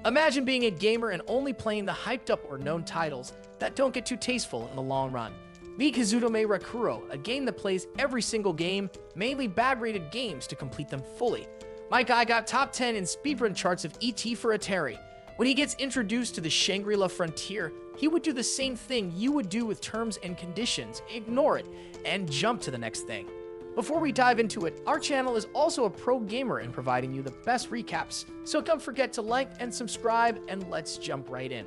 Imagine being a gamer and only playing the hyped up or known titles that don't get too tasteful in the long run. Meet Kazutome Rakuro, a game that plays every single game, mainly bad-rated games, to complete them fully. My guy got top 10 in speedrun charts of ET for Atari. When he gets introduced to the Shangri-La frontier, he would do the same thing you would do with terms and conditions, ignore it, and jump to the next thing. Before we dive into it, our channel is also a pro gamer in providing you the best recaps, so don't forget to like and subscribe, and let's jump right in.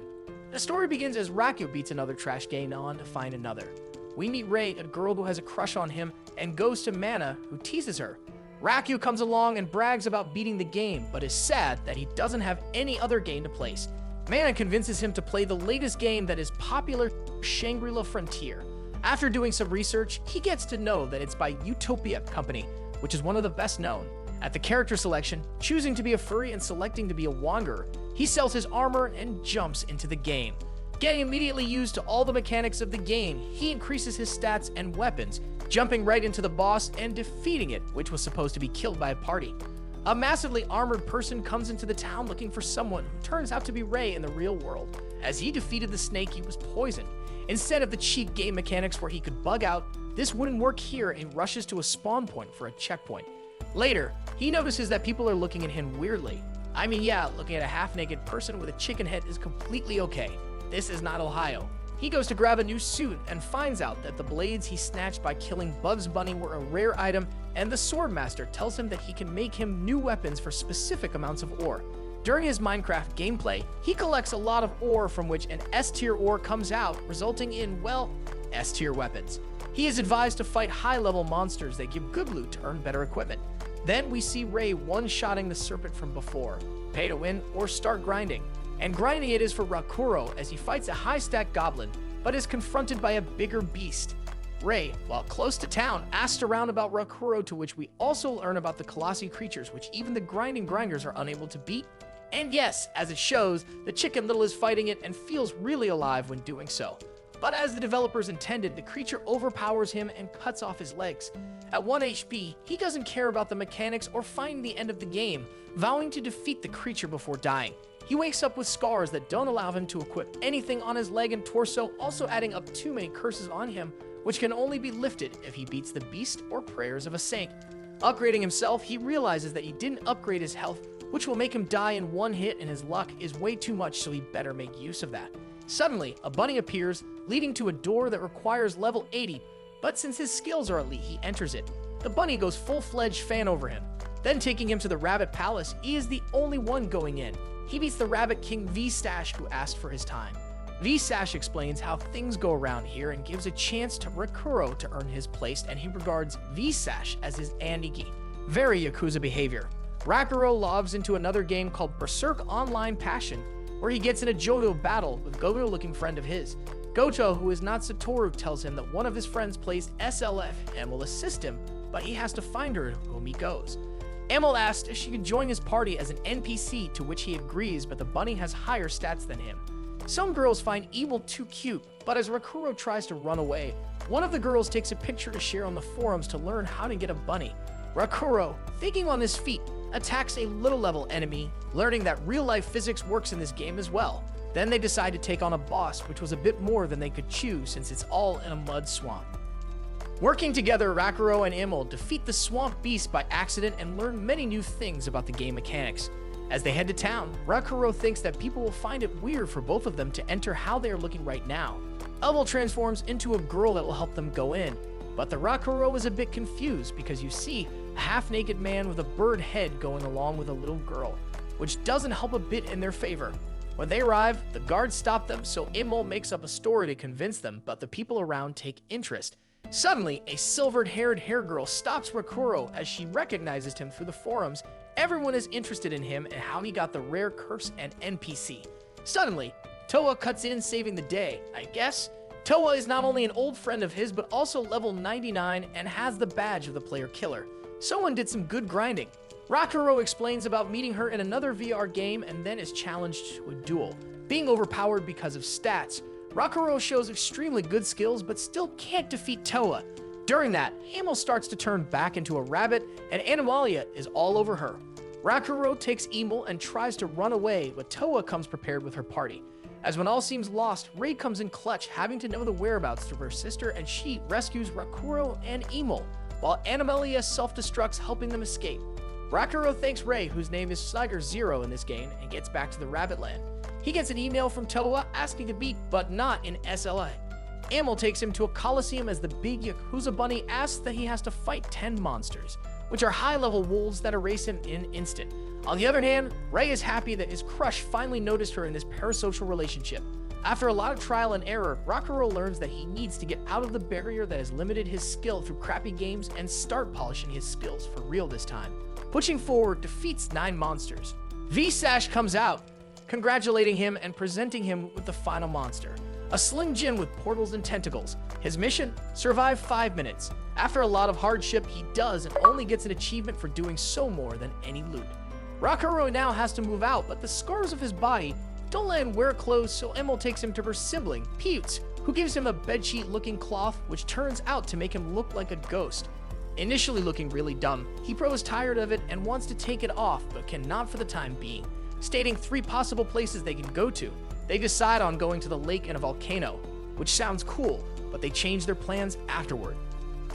The story begins as Raku beats another trash gang on to find another. We meet Rei, a girl who has a crush on him, and goes to Mana, who teases her. Raku comes along and brags about beating the game, but is sad that he doesn't have any other game to place. Mana convinces him to play the latest game that is popular, Shangri-La Frontier. After doing some research, he gets to know that it's by Utopia Company, which is one of the best known. At the character selection, choosing to be a furry and selecting to be a wanderer, he sells his armor and jumps into the game. Getting immediately used to all the mechanics of the game, he increases his stats and weapons, jumping right into the boss and defeating it, which was supposed to be killed by a party. A massively armored person comes into the town looking for someone who turns out to be Rei in the real world. As he defeated the snake, he was poisoned. Instead of the cheap game mechanics where he could bug out, this wouldn't work here and rushes to a spawn point for a checkpoint. Later, he notices that people are looking at him weirdly. I mean, yeah, looking at a half-naked person with a chicken head is completely okay. This is not Ohio. He goes to grab a new suit and finds out that the blades he snatched by killing Bugs Bunny were a rare item, and the Swordmaster tells him that he can make him new weapons for specific amounts of ore. During his Minecraft gameplay, he collects a lot of ore from which an S-tier ore comes out, resulting in, well, S-tier weapons. He is advised to fight high-level monsters that give good loot to earn better equipment. Then we see Rei one-shotting the serpent from before. Pay to win or start grinding. And grinding it is for Rakuro as he fights a high-stat goblin, but is confronted by a bigger beast. Rei, while close to town, asks around about Rakuro, to which we also learn about the Colossi creatures, which even the grinding grinders are unable to beat. And yes, as it shows, the Chicken Little is fighting it and feels really alive when doing so. But as the developers intended, the creature overpowers him and cuts off his legs. At 1 HP, he doesn't care about the mechanics or find the end of the game, vowing to defeat the creature before dying. He wakes up with scars that don't allow him to equip anything on his leg and torso, also adding up too many curses on him, which can only be lifted if he beats the beast or prayers of a saint. Upgrading himself, he realizes that he didn't upgrade his health, which will make him die in one hit, and his luck is way too much, so he better make use of that. Suddenly, a bunny appears, leading to a door that requires level 80, but since his skills are elite, he enters it. The bunny goes full-fledged fan over him. Then taking him to the Rabbit Palace, he is the only one going in. He meets the Rabbit King V-Stash, who asked for his time. V-Stash explains how things go around here and gives a chance to Rakuro to earn his place, and he regards V-Stash as his Aniki. Very Yakuza behavior. Rakuro logs into another game called Berserk Online Passion, where he gets in a Johto battle with Goto-looking friend of his. Goto, who is not Satoru, tells him that one of his friends plays SLF and will assist him, but he has to find her, whom he goes. Emil asks if she can join his party as an NPC, to which he agrees, but the bunny has higher stats than him. Some girls find Emil too cute, but as Rakuro tries to run away, one of the girls takes a picture to share on the forums to learn how to get a bunny. Rakuro, thinking on his feet, attacks a little-level enemy, learning that real-life physics works in this game as well. Then they decide to take on a boss, which was a bit more than they could chew since it's all in a mud swamp. Working together, Rakuro and Emil defeat the swamp beast by accident and learn many new things about the game mechanics. As they head to town, Rakuro thinks that people will find it weird for both of them to enter how they are looking right now. Elmo transforms into a girl that will help them go in, but the Rakuro is a bit confused because you see a half-naked man with a bird head going along with a little girl, which doesn't help a bit in their favor. When they arrive, the guards stop them, so Emil makes up a story to convince them, but the people around take interest. Suddenly, a silvered-haired hair girl stops Rakuro as she recognizes him through the forums. Everyone is interested in him and how he got the rare curse and NPC. Suddenly, Toa cuts in, saving the day, I guess. Toa is not only an old friend of his, but also level 99 and has the badge of the player killer. Someone did some good grinding. Rakuro explains about meeting her in another VR game and then is challenged to a duel. Being overpowered because of stats, Rakuro shows extremely good skills but still can't defeat Toa. During that, Emil starts to turn back into a rabbit and Animalia is all over her. Rakuro takes Emil and tries to run away, but Towa comes prepared with her party. As when all seems lost, Rei comes in clutch, having to know the whereabouts of her sister, and she rescues Rakuro and Emil, while Animelia self-destructs, helping them escape. Rakuro thanks Rei, whose name is Tiger Zero in this game, and gets back to the Rabbit Land. He gets an email from Towa asking to beat, but not in SLA. Emil takes him to a Coliseum as the big Yakuza bunny asks that he has to fight 10 monsters, which are high-level wolves that erase him in an instant. On the other hand, Rei is happy that his crush finally noticed her in this parasocial relationship. After a lot of trial and error, Rakuro learns that he needs to get out of the barrier that has limited his skill through crappy games and start polishing his skills for real this time. Pushing forward defeats 9 monsters. V-Sash comes out, congratulating him and presenting him with the final monster, a Sling Jin with portals and tentacles. His mission? Survive 5 minutes. After a lot of hardship, he does and only gets an achievement for doing so more than any loot. Rakuro now has to move out, but the scars of his body don't let him wear clothes, so Emil takes him to her sibling, Putes, who gives him a bedsheet-looking cloth, which turns out to make him look like a ghost. Initially looking really dumb, he grows tired of it and wants to take it off, but cannot for the time being. Stating 3 possible places they can go to, they decide on going to the lake and a volcano, which sounds cool, but they change their plans afterward.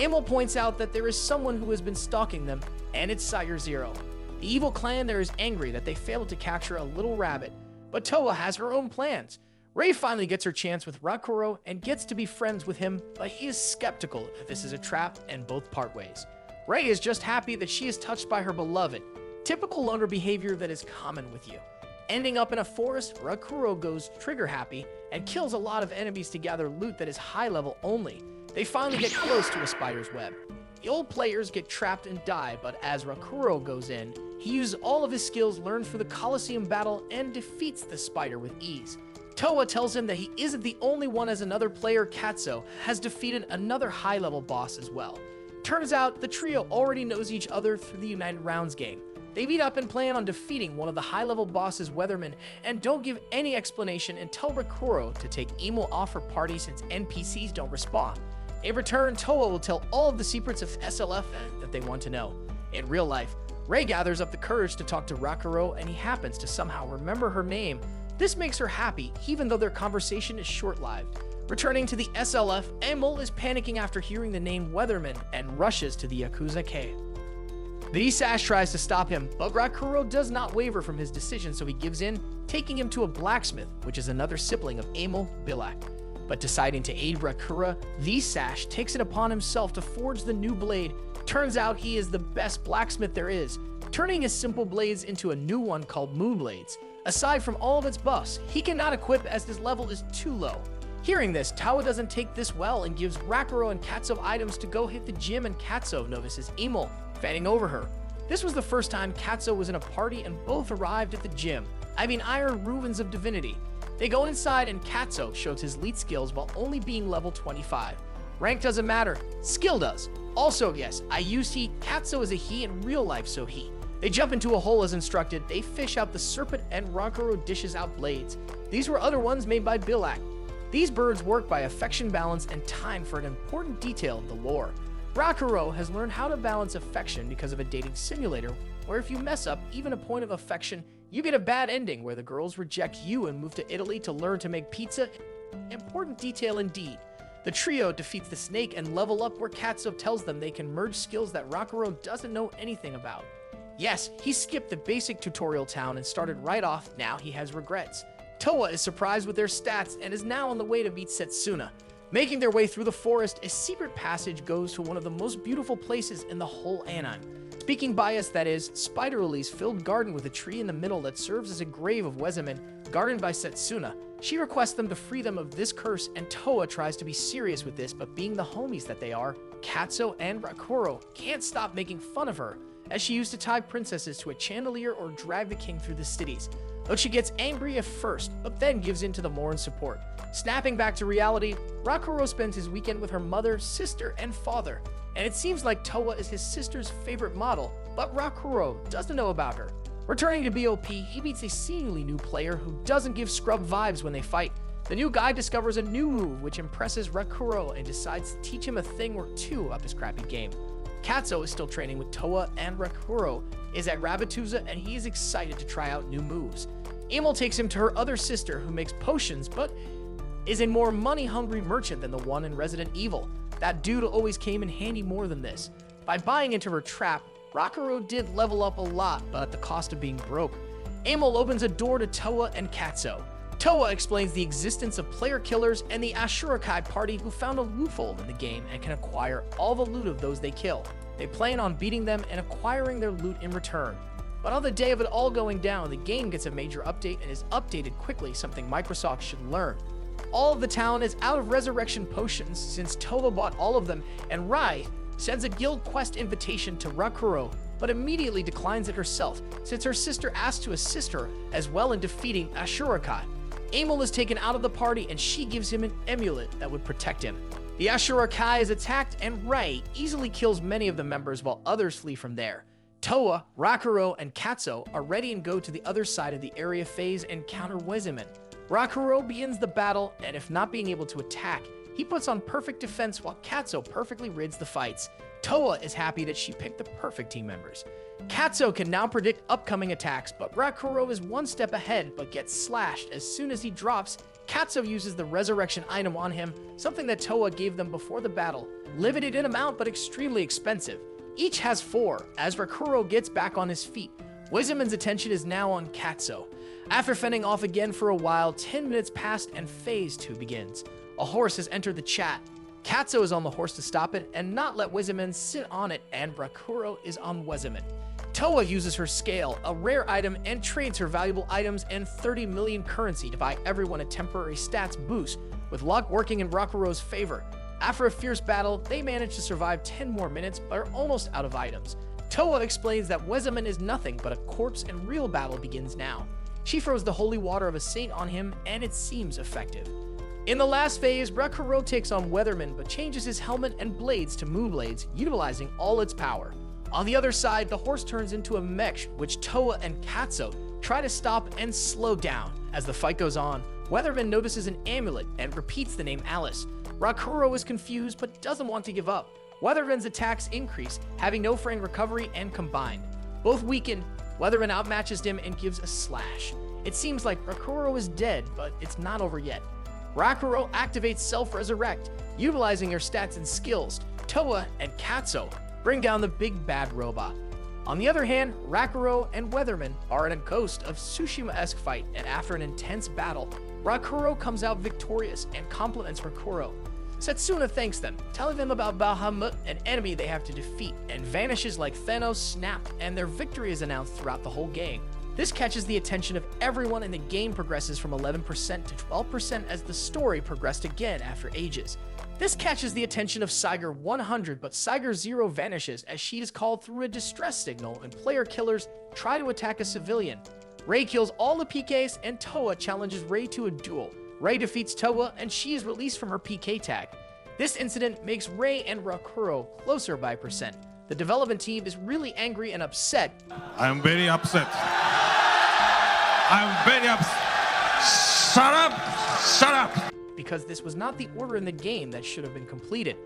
Emil points out that there is someone who has been stalking them, and it's Sire Zero. The evil clan there is angry that they failed to capture a little rabbit, but Towa has her own plans. Rei finally gets her chance with Rakuro and gets to be friends with him, but he is skeptical if this is a trap and both part ways. Rei is just happy that she is touched by her beloved, typical loner behavior that is common with you. Ending up in a forest, Rakuro goes trigger happy and kills a lot of enemies to gather loot that is high level only. They finally get close to a spider's web. The old players get trapped and die, but as Rakuro goes in, he uses all of his skills learned for the Coliseum battle and defeats the spider with ease. Towa tells him that he isn't the only one, as another player, Katsuo, has defeated another high-level boss as well. Turns out the trio already knows each other through the United Rounds game. They meet up and plan on defeating one of the high-level bosses, Weatherman, and don't give any explanation and tell Rakuro to take Emil off her party since NPCs don't respond. In return, Towa will tell all of the secrets of SLF that they want to know. In real life, Rei gathers up the courage to talk to Rakuro, and he happens to somehow remember her name. This makes her happy, even though their conversation is short-lived. Returning to the SLF, Emil is panicking after hearing the name Weatherman and rushes to the Yakuza cave. The Sash tries to stop him, but Rakuro does not waver from his decision, so he gives in, taking him to a blacksmith, which is another sibling of Emil, Bilak. But deciding to aid Rakuro, the Sash takes it upon himself to forge the new blade. Turns out he is the best blacksmith there is, turning his simple blades into a new one called Moonblades. Aside from all of its buffs, he cannot equip as his level is too low. Hearing this, Towa doesn't take this well and gives Rakuro and Katsuo items to go hit the gym, and Katsuo notices Emil fanning over her. This was the first time Katsuo was in a party and both arrived at the gym. Iron Ruins of Divinity. They go inside and Katsuo shows his elite skills while only being level 25. Rank doesn't matter, skill does. Also, yes, I use he, Katsuo is a he in real life, so he. They jump into a hole as instructed, they fish out the serpent, and Rakuro dishes out blades. These were other ones made by Bilak. These birds work by affection balance and time for an important detail of the lore. Rakuro has learned how to balance affection because of a dating simulator, where if you mess up even a point of affection, you get a bad ending where the girls reject you and move to Italy to learn to make pizza. Important detail indeed. The trio defeats the snake and level up, where Katsuo tells them they can merge skills that Rakuro doesn't know anything about. Yes, he skipped the basic tutorial town and started right off, now he has regrets. Towa is surprised with their stats and is now on the way to meet Setsuna. Making their way through the forest, a secret passage goes to one of the most beautiful places in the whole anime. Speaking bias, that is, Spider Lily's filled garden with a tree in the middle that serves as a grave of Weatherman, guarded by Setsuna. She requests them to free them of this curse, and Towa tries to be serious with this, but being the homies that they are, Katsuo and Rakuro can't stop making fun of her, as she used to tie princesses to a chandelier or drag the king through the cities. Though she gets angry at first, but then gives in to the Morin support. Snapping back to reality, Rakuro spends his weekend with her mother, sister, and father, and it seems like Towa is his sister's favorite model, but Rakuro doesn't know about her. Returning to BOP, he meets a seemingly new player who doesn't give scrub vibes when they fight. The new guy discovers a new move which impresses Rakuro and decides to teach him a thing or two about this crappy game. Katsuo is still training with Towa, and Rakuro is at Rabbituza, and he is excited to try out new moves. Emil takes him to her other sister, who makes potions, but is a more money-hungry merchant than the one in Resident Evil. That dude always came in handy more than this. By buying into her trap, Rakuro did level up a lot, but at the cost of being broke. Emil opens a door to Towa and Katsuo. Towa explains the existence of player killers and the Ashura party who found a loophole in the game and can acquire all the loot of those they kill. They plan on beating them and acquiring their loot in return. But on the day of it all going down, the game gets a major update and is updated quickly, something Microsoft should learn. All of the town is out of resurrection potions since Towa bought all of them, and Rai sends a guild quest invitation to Rakuro, but immediately declines it herself since her sister asked to assist her as well in defeating Ashura. Emil is taken out of the party and she gives him an amulet that would protect him. The Ashura is attacked and Rai easily kills many of the members while others flee from there. Towa, Rakuro, and Katsuo are ready and go to the other side of the area phase and counter Weatherman. Rakuro begins the battle, and if not being able to attack, he puts on perfect defense while Katsuo perfectly rids the fights. Towa is happy that she picked the perfect team members. Katsuo can now predict upcoming attacks, but Rakuro is one step ahead but gets slashed as soon as he drops. Katsuo uses the resurrection item on him, something that Towa gave them before the battle. Limited in amount but extremely expensive. Each has 4, as Rakuro gets back on his feet. Weatherman's attention is now on Katsuo. After fending off again for a while, 10 minutes pass and Phase 2 begins. A horse has entered the chat. Katsuo is on the horse to stop it and not let Weatherman sit on it, and Rakuro is on Weatherman. Towa uses her scale, a rare item, and trades her valuable items and 30 million currency to buy everyone a temporary stats boost, with luck working in Rakuro's favor. After a fierce battle, they manage to survive 10 more minutes but are almost out of items. Towa explains that Weatherman is nothing but a corpse and real battle begins now. She throws the holy water of a saint on him and it seems effective. In the last phase, Rakuro takes on Weatherman but changes his helmet and blades to moon blades, utilizing all its power. On the other side, the horse turns into a mech, which Towa and Katsuo try to stop and slow down. As the fight goes on, Weatherman notices an amulet and repeats the name Alice. Rakuro is confused but doesn't want to give up. Weatherman's attacks increase, having no frame recovery and combined. Both weaken, Weatherman outmatches him and gives a slash. It seems like Rakuro is dead, but it's not over yet. Rakuro activates Self-Resurrect, utilizing her stats and skills. Towa and Katsuo bring down the big bad robot. On the other hand, Rakuro and Weatherman are in a Ghost of Tsushima-esque fight, and after an intense battle, Rakuro comes out victorious and compliments Rakuro. Setsuna thanks them, telling them about Bahamut, an enemy they have to defeat, and vanishes like Thanos snapped, and their victory is announced throughout the whole game. This catches the attention of everyone, and the game progresses from 11% to 12% as the story progressed again after ages. This catches the attention of Siger 100, but Siger 0 vanishes as she is called through a distress signal and player killers try to attack a civilian. Ray kills all the PKs and Towa challenges Ray to a duel. Ray defeats Towa and she is released from her PK tag. This incident makes Ray and Rakuro closer by percent. The development team is really angry and upset. I'm very upset. I'm very upset. Shut up! Shut up! Because this was not the order in the game that should have been completed.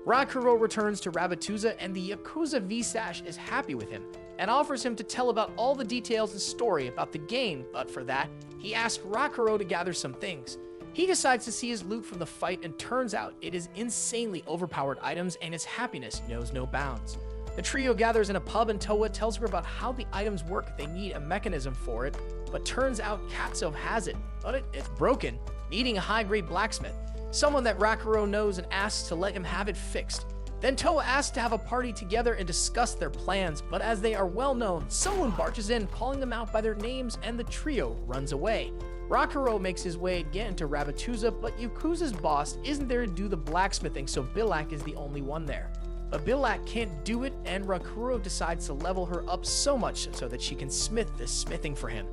Rakuro returns to Rabbituza and the Yakuza V-Sash is happy with him and offers him to tell about all the details and story about the game, but for that, he asks Rakuro to gather some things. He decides to see his loot from the fight and turns out it is insanely overpowered items and his happiness knows no bounds. The trio gathers in a pub and Towa tells her about how the items work. They need a mechanism for it, but turns out Katsuo has it, but it's broken, needing a high-grade blacksmith, someone that Rakuro knows and asks to let him have it fixed. Then Towa asks to have a party together and discuss their plans, but as they are well known, someone barges in calling them out by their names and the trio runs away. Rakuro makes his way again to Rabbituza, but Yakuza's boss isn't there to do the blacksmithing, so Bilak is the only one there. But Bilak can't do it, and Rakuro decides to level her up so much so that she can smith this smithing for him.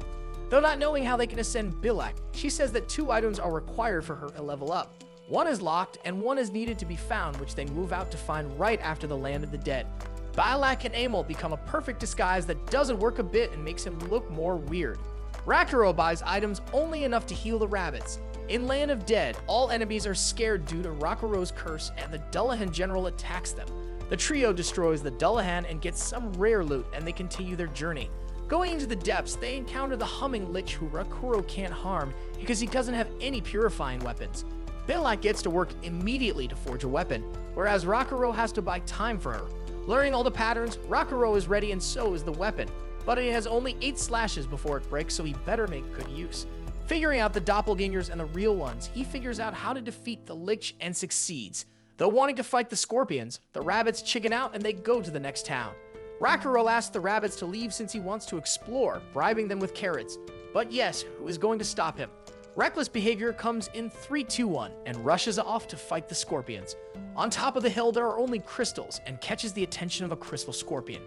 Though not knowing how they can ascend Bilak, she says that 2 items are required for her to level up. One is locked, and one is needed to be found, which they move out to find right after the Land of the Dead. Bilak and Emil become a perfect disguise that doesn't work a bit and makes him look more weird. Rakuro buys items only enough to heal the rabbits. In Land of Dead, all enemies are scared due to Rakuro's curse, and the Dullahan general attacks them. The trio destroys the Dullahan and gets some rare loot, and they continue their journey. Going into the depths, they encounter the humming lich who Rakuro can't harm because he doesn't have any purifying weapons. Belak gets to work immediately to forge a weapon, whereas Rakuro has to buy time for her. Learning all the patterns, Rakuro is ready and so is the weapon, but it has only 8 slashes before it breaks, so he better make good use. Figuring out the doppelgangers and the real ones, he figures out how to defeat the lich and succeeds. Though wanting to fight the scorpions, the rabbits chicken out and they go to the next town. Rakuro asks the rabbits to leave since he wants to explore, bribing them with carrots. But yes, who is going to stop him? Reckless behavior comes in 3-2-1 and rushes off to fight the scorpions. On top of the hill, there are only crystals and catches the attention of a crystal scorpion.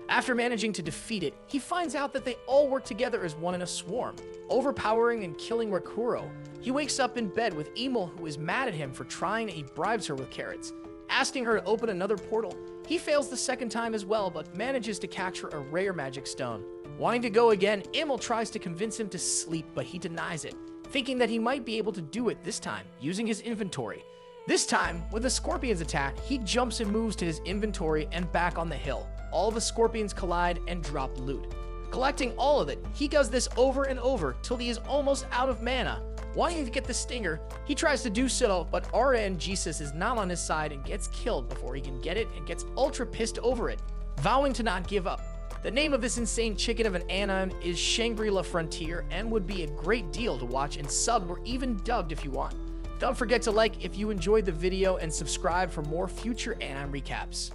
After managing to defeat it, he finds out that they all work together as one in a swarm, overpowering and killing Rakuro. He wakes up in bed with Emil, who is mad at him for trying, and he bribes her with carrots. Asking her to open another portal, he fails the second time as well, but manages to capture a rare magic stone. Wanting to go again, Emil tries to convince him to sleep, but he denies it, thinking that he might be able to do it this time, using his inventory. This time, with the scorpions attack, he jumps and moves to his inventory and back on the hill. All the scorpions collide and drop loot. Collecting all of it, he does this over and over till he is almost out of mana. Wanting to get the stinger, he tries to do so, but Aura Jesus is not on his side and gets killed before he can get it and gets ultra pissed over it, vowing to not give up. The name of this insane chicken of an anime is Shangri-La Frontier and would be a great deal to watch in subbed or even dubbed if you want. Don't forget to like if you enjoyed the video and subscribe for more future anime recaps.